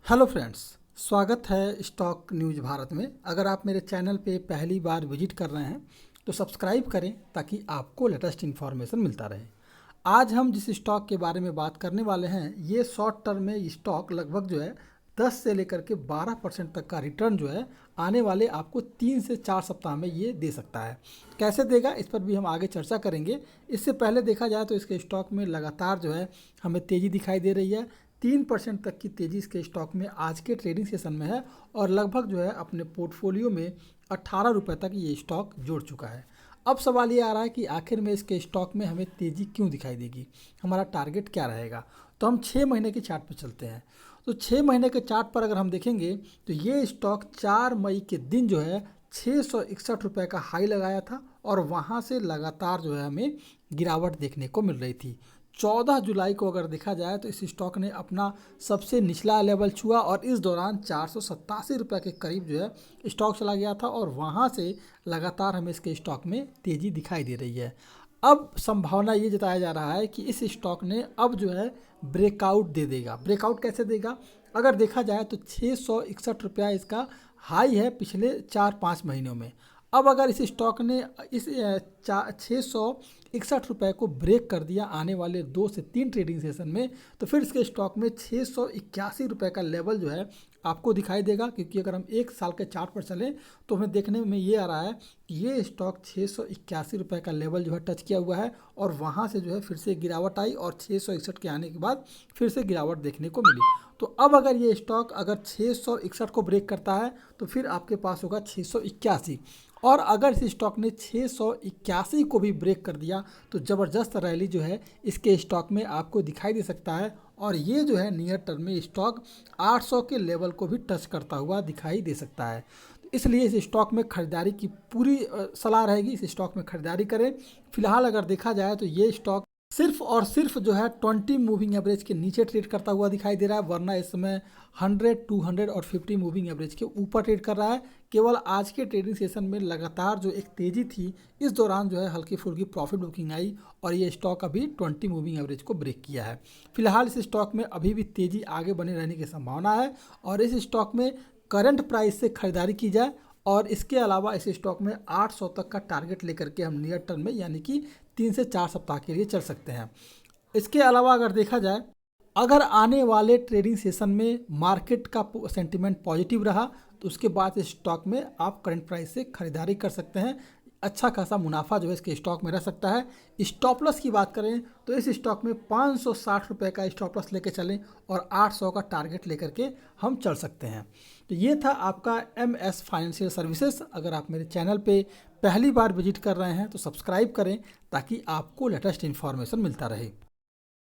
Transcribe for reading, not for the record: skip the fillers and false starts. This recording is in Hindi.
हेलो फ्रेंड्स, स्वागत है स्टॉक न्यूज़ भारत में। अगर आप मेरे चैनल पे पहली बार विजिट कर रहे हैं तो सब्सक्राइब करें ताकि आपको लेटेस्ट इन्फॉर्मेशन मिलता रहे। आज हम जिस स्टॉक के बारे में बात करने वाले हैं, ये शॉर्ट टर्म में स्टॉक लगभग जो है 10 से लेकर के 12% तक का रिटर्न जो है आने वाले आपको 3 से 4 सप्ताह में ये दे सकता है। कैसे देगा, इस पर भी हम आगे चर्चा करेंगे। इससे पहले देखा जाए तो इसके स्टॉक में लगातार जो है हमें तेज़ी दिखाई दे रही है। 3% तक की तेज़ी इसके स्टॉक में आज के ट्रेडिंग सेशन में है और लगभग जो है अपने पोर्टफोलियो में 18 रुपये तक ये स्टॉक जोड़ चुका है। अब सवाल ये आ रहा है कि आखिर में इसके स्टॉक में हमें तेज़ी क्यों दिखाई देगी, हमारा टारगेट क्या रहेगा। तो हम 6 महीने के चार्ट पर चलते हैं। तो 6 महीने के चार्ट पर अगर हम देखेंगे तो ये स्टॉक 4 मई के दिन जो है 661 रुपये का हाई लगाया था और वहाँ से लगातार जो है हमें गिरावट देखने को मिल रही थी। 14 जुलाई को अगर देखा जाए तो इस स्टॉक ने अपना सबसे निचला लेवल छुआ और इस दौरान 487 रुपये के करीब जो है स्टॉक चला गया था और वहाँ से लगातार हमें इसके स्टॉक में तेज़ी दिखाई दे रही है। अब संभावना ये जताया जा रहा है कि इस स्टॉक ने अब जो है ब्रेकआउट दे देगा। ब्रेकआउट कैसे देगा, अगर देखा जाए तो 661 रुपया इसका हाई है पिछले 4-5 महीनों में। अब अगर इस स्टॉक ने इस 661 रुपये को ब्रेक कर दिया आने वाले 2 से 3 ट्रेडिंग सेशन में, तो फिर इसके स्टॉक में 681 रुपये का लेवल जो है आपको दिखाई देगा। क्योंकि अगर हम 1 साल के चार्ट पर चलें तो हमें देखने में ये आ रहा है कि ये स्टॉक 681 रुपये का लेवल जो है टच किया हुआ है और वहाँ से जो है फिर से गिरावट आई और 661 के आने के बाद फिर से गिरावट देखने को मिली। तो अब अगर ये स्टॉक अगर 661 को ब्रेक करता है तो फिर आपके पास होगा 681, और अगर इस स्टॉक ने 681 को भी ब्रेक कर दिया तो ज़बरदस्त रैली जो है इसके स्टॉक में आपको दिखाई दे सकता है और ये जो है नियर टर्म में स्टॉक 800 के लेवल को भी टच करता हुआ दिखाई दे सकता है। तो इसलिए इस स्टॉक में खरीदारी की पूरी सलाह रहेगी, इस स्टॉक में खरीदारी करें। फिलहाल अगर देखा जाए तो ये स्टॉक सिर्फ और सिर्फ जो है 20 मूविंग एवरेज के नीचे ट्रेड करता हुआ दिखाई दे रहा है, वरना इस समय 100, 200 और 50 मूविंग एवरेज के ऊपर ट्रेड कर रहा है। केवल आज के ट्रेडिंग सेशन में लगातार जो एक तेज़ी थी, इस दौरान जो है हल्की फुल्की प्रॉफिट बुकिंग आई और ये स्टॉक अभी 20 मूविंग एवरेज को ब्रेक किया है। फिलहाल इस स्टॉक में अभी भी तेज़ी आगे बने रहने की संभावना है और इस स्टॉक में करंट प्राइस से खरीदारी की जाए और इसके अलावा इस स्टॉक में 800 तक का टारगेट लेकर के हम नियर टर्म में यानी कि 3 से 4 सप्ताह के लिए चल सकते हैं। इसके अलावा अगर देखा जाए, अगर आने वाले ट्रेडिंग सेशन में मार्केट का सेंटिमेंट पॉजिटिव रहा तो उसके बाद इस स्टॉक में आप करंट प्राइस से खरीदारी कर सकते हैं। अच्छा खासा मुनाफा जो है इसके स्टॉक में रह सकता है। स्टॉप लॉस की बात करें तो इस स्टॉक में 560 रुपये का स्टॉप लॉस लेकर चलें और 800 का टारगेट लेकर के हम चल सकते हैं। तो ये था आपका MS फाइनेंशियल सर्विसेज। अगर आप मेरे चैनल पे पहली बार विजिट कर रहे हैं तो सब्सक्राइब करें ताकि आपको लेटेस्ट इन्फॉर्मेशन मिलता रहे।